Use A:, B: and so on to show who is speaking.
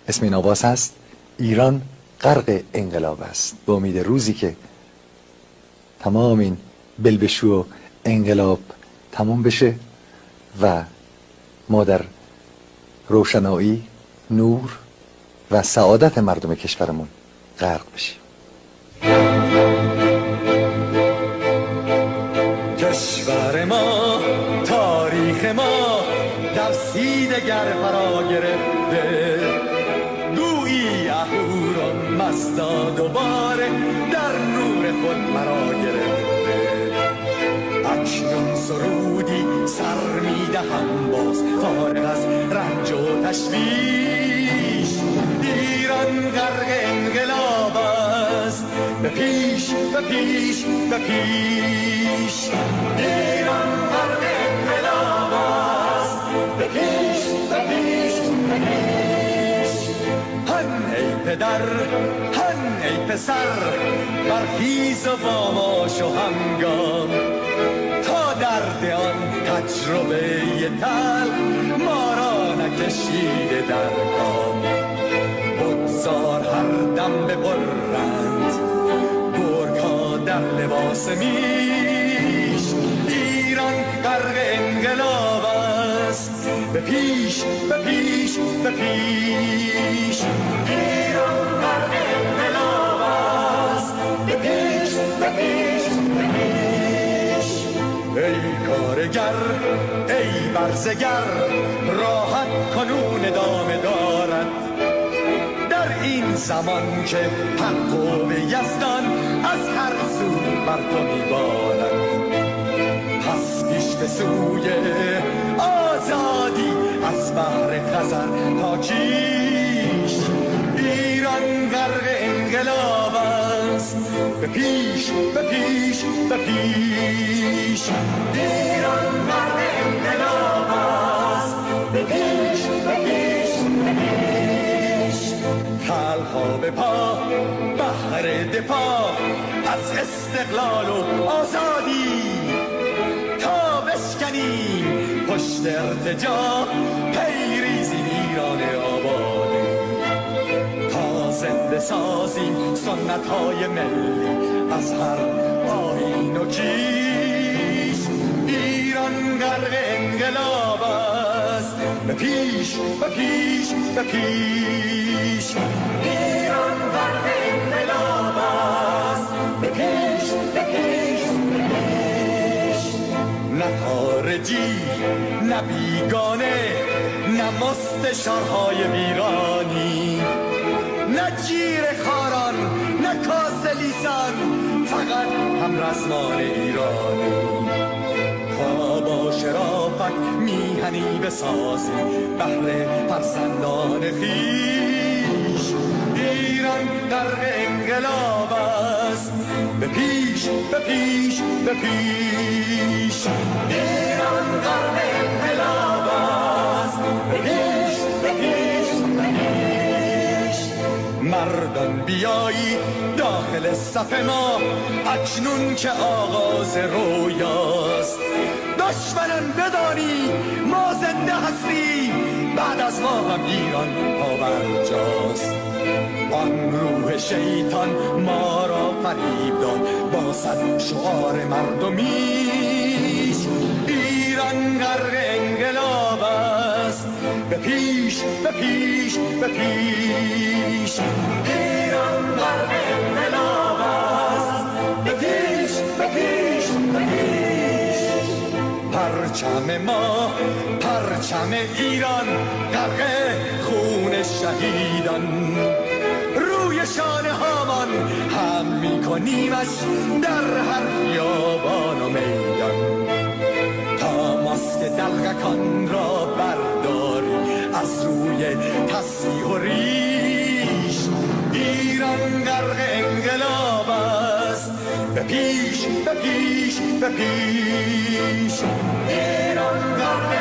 A: اسم این آواز هست ایران غرق انقلاب است. به امید روزی که تمام این بلبشو و انقلاب تموم بشه و ما در روشنایی، نور و سعادت مردم کشورمون غرق بشیم.
B: کشور ما، تاریخ ما در سیدگر فرا گرفته، گویی اهورا مستا دوباره در نور خود مرا گرفته. اکنون سرودی سر میدهم باز فارغ از رنج و تشویش، ایران غرق انقلاب است، به پیش به پیش به پیش. ایران غرق انقلاب است، به پیش به پیش به پیش. هن ای پدر، هن ای پسر، برخیز و باماش و همگام، تا درد آن تجربه تلخ ما را نکشیده در کام. بگذار هر دم ببرند گرگ‌ها در لباس میش، ایران غرق انقلاب است، به پیش به پیش به پیش. ایران غرق انقلاب است، به پیش به پیش به پیش. ای کارگر، ای برزگر، راحت کنون ادامه دارد در این زمان که پرتو یزدان از هر سو بر تو میبارد. پس پیش به سوی آزادی از بحر خزر تا کیش، ایران غرق انقلاب است، به پیش به پیش به پیش. ایران غرق انقلاب است، به پیش به پیش به پیش. خلق‌ها به پا بهر دفاع از استقلال و آزادی، تا بشکنیم پشت ارتجاع پیریزی ایران آبادی. تا زنده سازیم سنت‌های ملی از هر آیین و کیش، ایران غرق انقلاب است، به پیش به پیش به پیش. ایران غرق انقلاب است، به پیش به پیش به پیش. نه خارجی نه بیگانه، نه مستشارهای ویرانی، نه جیر خاران نه کاسه لیسان، فقط هم رزمان ایرانی. تا با شرافت میهنی بسازیم بهر فرزندان خویش، ایران غرق انقلاب است، به پیش به پیش به پیش. ایران غرق انقلاب است، به پیش به پیش به پیش. مردان بیایی داخل صف ما، اکنون که آغاز رویاست. دشمنان بدانی ما زنده هستیم، بعد از ما هم ایران پابرجاست. آن روح شیطان ما را فریب داد با صد شعار مردمیش، ایران غرق انقلاب است، به پیش به پیش به پیش. ایران غرق انقلاب است، به پیش به پیش به پیش. پرچم ما، پرچم ایران غرق خون شهیدان، روی شانه هامان هم میکنیمش در هر خیابان و میدان. تا ماسک دلغکان را برداری از روی تصفیح و ریش، ایران غرق انقلاب است، به پیش به پیش به پیش. ایران غرق